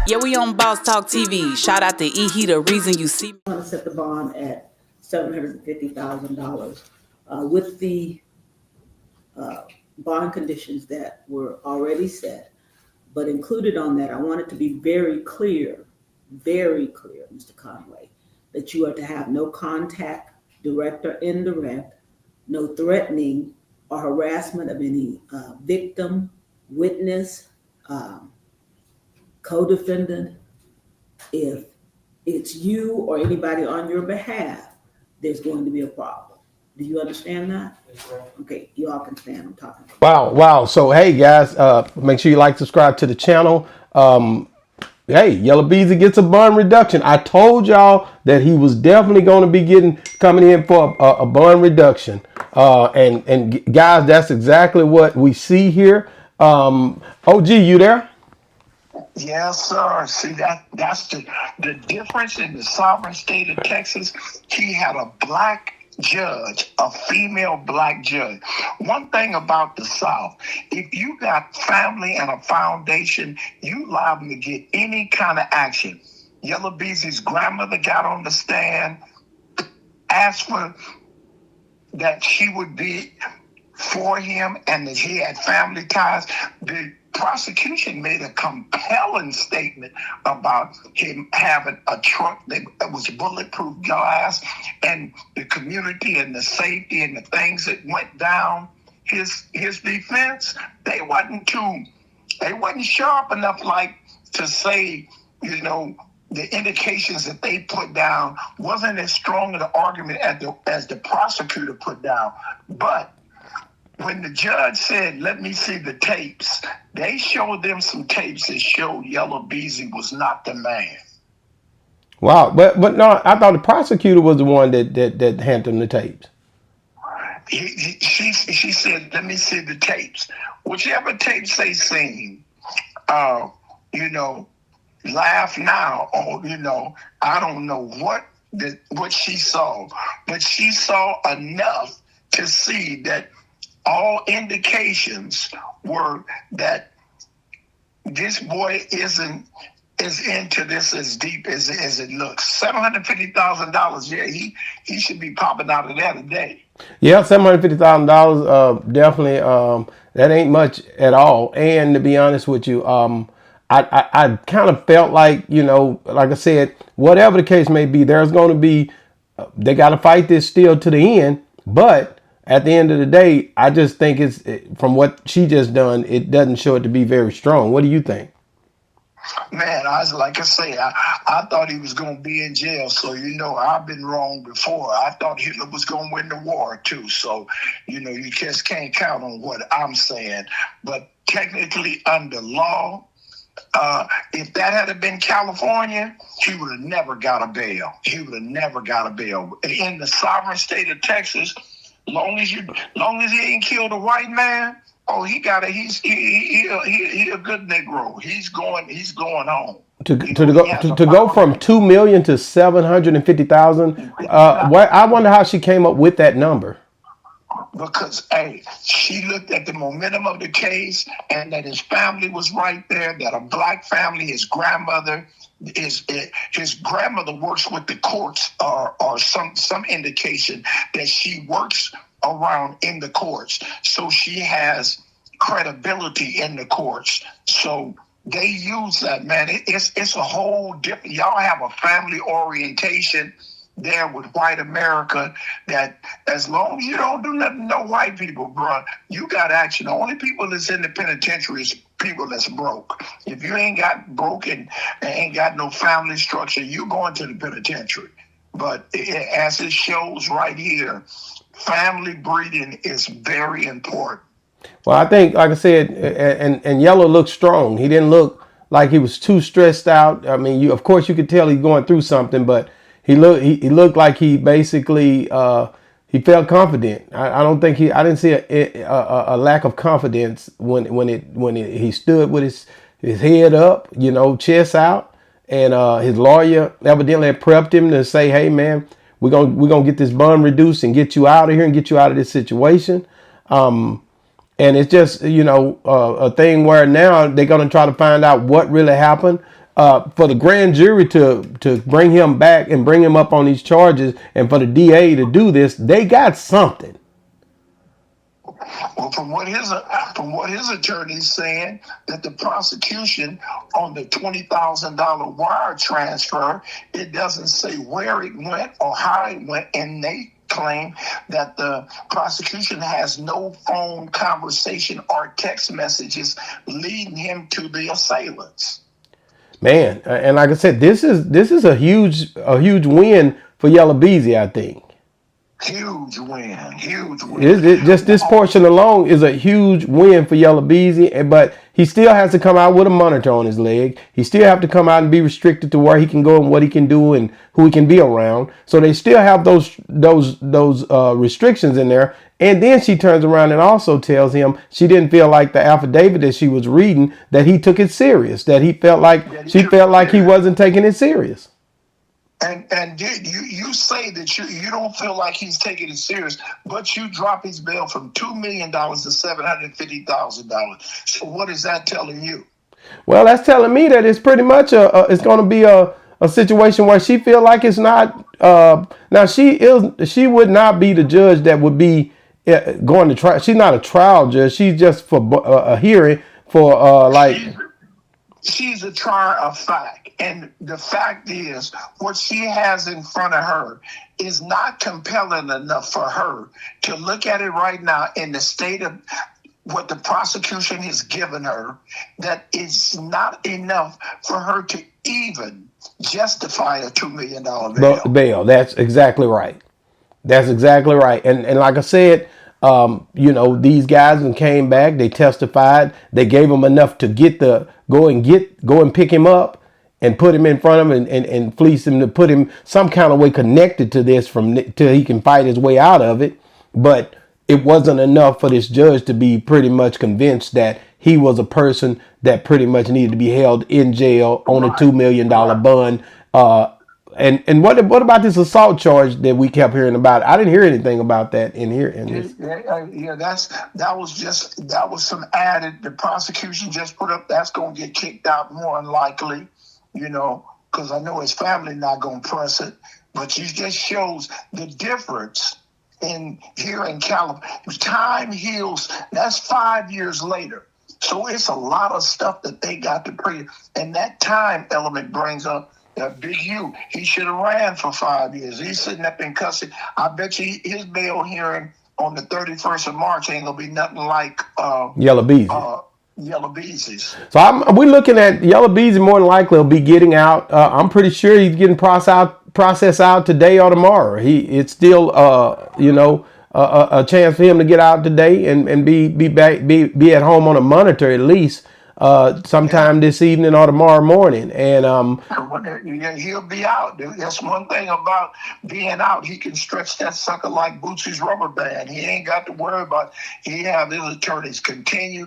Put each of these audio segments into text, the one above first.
Yeah, we on Boss Talk TV. Shout out to E. He the reason you see. I want to set the bond at $750,000 with the bond conditions that were already set. But included on that, I want it to be very clear, Mr. Conway, that you are to have no contact, direct or indirect, no threatening or harassment of any victim, witness, um, co-defendant. If it's you or anybody on your behalf, there's going to be a problem. Do you understand that? Okay, you all can stand. I'm talking. Wow, wow. So hey guys, make sure you like, subscribe to the channel. Hey, Yella Beezy gets a bond reduction. I told y'all that he was definitely going to be coming in for a bond reduction. And guys, that's exactly what we see here. OG, you there? Yes, sir. See that's the difference in the sovereign state of Texas. He had a black judge, a female black judge. One thing about the South, if you got family and a foundation, you liable to get any kind of action. Yella Beezy's grandmother got on the stand, asked for that she would be for him and that he had family ties. The prosecution made a compelling statement about him having a truck that was bulletproof glass and the community and the safety and the things that went down. His defense, they wasn't sharp enough like to say, the indications that they put down wasn't as strong an argument as the prosecutor put down. But when the judge said, let me see the tapes, they showed them some tapes that showed Yella Beezy was not the man. Wow, but no, I thought the prosecutor was the one that handed him the tapes. She said, let me see the tapes. Whichever tapes they seen, uh, you know, laugh now, or, I don't know what she saw, but she saw enough to see that all indications were that this boy is into this as deep as it looks. $750,000. Yeah, he should be popping out of that today. Yeah, $750,000. Definitely. That ain't much at all. And to be honest with you, I kind of felt like, like I said, whatever the case may be, there's going to be, they got to fight this still to the end. But at the end of the day, I just think from what she just done, it doesn't show it to be very strong. What do you think? Man, I thought he was going to be in jail. So, I've been wrong before. I thought Hitler was going to win the war, too. So, you just can't count on what I'm saying. But technically, under law, if that had been California, he would have never got a bail. In the sovereign state of Texas, long as he ain't killed a white man, he a good Negro. He's going home. To go from 2 million to 750,000. I wonder how she came up with that number. Because she looked at the momentum of the case and that his family was right there, that a black family, his grandmother works with the courts or some indication that she works around in the courts. So she has credibility in the courts. So they use that, man. It's a whole different, y'all have a family orientation there with white America that as long as you don't do nothing to no white people, bro, you got action. The only people that's in the penitentiary is people that's broke. If you ain't got broke and ain't got no family structure, you going to the penitentiary. But as it shows right here, family breeding is very important. Well, I think, like I said, and Yellow looked strong. He didn't look like he was too stressed out. I mean, of course you could tell he's going through something, but he looked like he basically he felt confident. I don't think I didn't see a lack of confidence when he stood with his head up, chest out, and his lawyer evidently had prepped him to say, "Hey, man, we're gonna get this bond reduced and get you out of here and get you out of this situation." And it's just, a thing where now they're going to try to find out what really happened. for the grand jury to bring him back and bring him up on these charges, and for the DA to do this, they got something. Well, from what his attorney's saying, that the prosecution on the $20,000 wire transfer, it doesn't say where it went or how it went, and they claim that the prosecution has no phone conversation or text messages leading him to the assailants. Man, and like I said, this is a huge win for Yella Beezy, I think. Huge win. Just this portion alone is a huge win for Yella Beezy, but he still has to come out with a monitor on his leg. He still have to come out and be restricted to where he can go and what he can do and who he can be around. So they still have those restrictions in there. And then she turns around and also tells him she didn't feel like the affidavit that she was reading, that he took it serious, that she felt like he wasn't taking it serious. And you say that you don't feel like he's taking it serious, but you drop his bail from $2 million to $750,000. So what is that telling you? Well, that's telling me that it's pretty much it's going to be a situation where she feel like it's not. Now she would not be the judge that would be going to trial. She's not a trial judge. She's just for a hearing for She's a trier of fact. And the fact is, what she has in front of her is not compelling enough for her to look at it right now in the state of what the prosecution has given her, that it's not enough for her to even justify a $2 million bail. That's exactly right. That's exactly right. And like I said, these guys came back, they testified, they gave him enough to go and pick him up and put him in front of him and fleece him, to put him some kind of way connected to this till he can fight his way out of it. But it wasn't enough for this judge to be pretty much convinced that he was a person that pretty much needed to be held in jail on a $2 million bond. And what about this assault charge that we kept hearing about? I didn't hear anything about that in here. That was some added. The prosecution just put up. That's going to get kicked out more than likely, because I know his family not going to press it. But it just shows the difference here in California. Time heals. That's 5 years later. So it's a lot of stuff that they got to pre. And that time element brings up that Big U. He should have ran for 5 years. He's sitting up in custody. I bet you his bail hearing on the 31st of March ain't going to be nothing like Yella Beezy. Yella Beezy's. So we're looking at Yella Beezy more than likely will be getting out. I'm pretty sure he's getting processed out today or tomorrow. It's still a chance for him to get out today and be at home on a monitor at least sometime this evening or tomorrow morning. And he'll be out. That's one thing about being out. He can stretch that sucker like Bootsy's rubber band. He ain't got to worry about. He have his attorneys continue.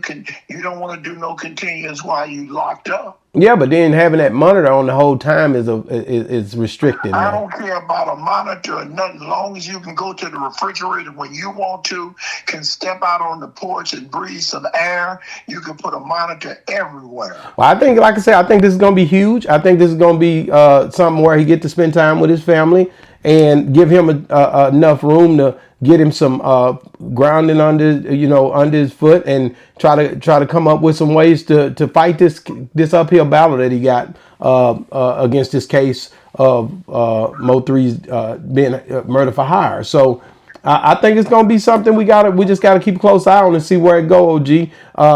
You don't want to do no continuance while you locked up. Yeah, but then having that monitor on the whole time is restricted. I don't care about a monitor or nothing. As long as you can go to the refrigerator when you want to, can step out on the porch and breathe some air, you can put a monitor everywhere. Well, I think, like I said, I think this is going to be huge. I think this is going to be something where he get to spend time with his family and give him enough room to get him some grounding under his foot, and try to come up with some ways to fight this uphill battle that he got against this case of Mo3's being murder for hire. So I think it's going to be something we just got to keep a close eye on and see where it go, OG.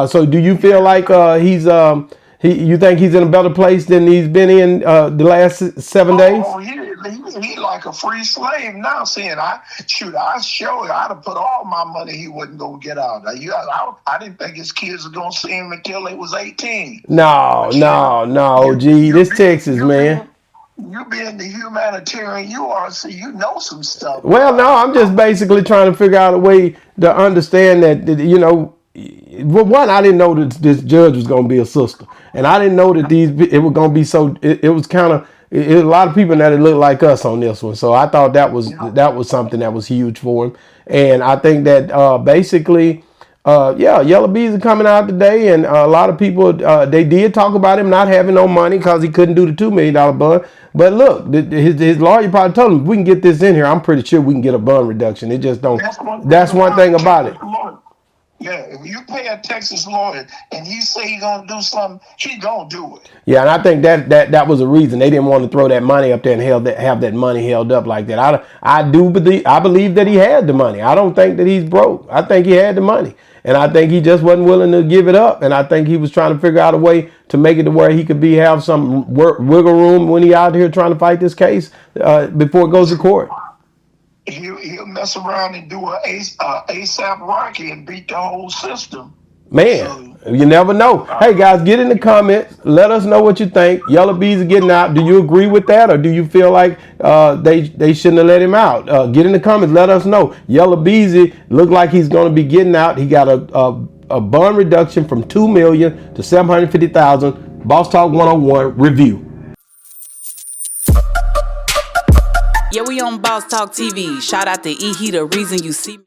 So do you feel like you think he's in a better place than he's been in the last 7 days? Oh, he like a free slave now. Saying I'd have put all my money. He wasn't gonna get out. I didn't think his kids were gonna see him until they was 18. No, this Texas, man. You being the humanitarian you are, so you know some stuff. Well, no, I'm just basically trying to figure out a way to understand that Well, one, I didn't know that this judge was going to be a sister, and I didn't know that it was going to be so. It was kind of a lot of people that looked like us on this one, so I thought that was something that was huge for him, and I think that basically Yeah, Yella Beezy coming out today, and a lot of people they did talk about him not having no money because he couldn't do the $2 million bond. But look, his lawyer probably told him, if we can get this in here, I'm pretty sure we can get a bond reduction. It just don't. That's one thing about it. Yeah, if you pay a Texas lawyer and he say he gonna do something, he gonna do it. Yeah, and I think that was a reason they didn't want to throw that money up there and have that money held up like that. I believe that he had the money. I don't think that he's broke. I think he had the money, and I think he just wasn't willing to give it up. And I think he was trying to figure out a way to make it to where he could have some wiggle room when he out here trying to fight this case before it goes to court. He'll mess around and do a ASAP Rocky and beat the whole system. Man, you never know. Hey guys, get in the comments. Let us know what you think. Yella Beezy getting out. Do you agree with that, or do you feel like they shouldn't have let him out? Get in the comments. Let us know. Yella Beezy look like he's going to be getting out. He got a bond reduction from $2 million to $750,000. Boss Talk 101 review. Yeah, we on Boss Talk TV. Shout out to E. He the reason you see me.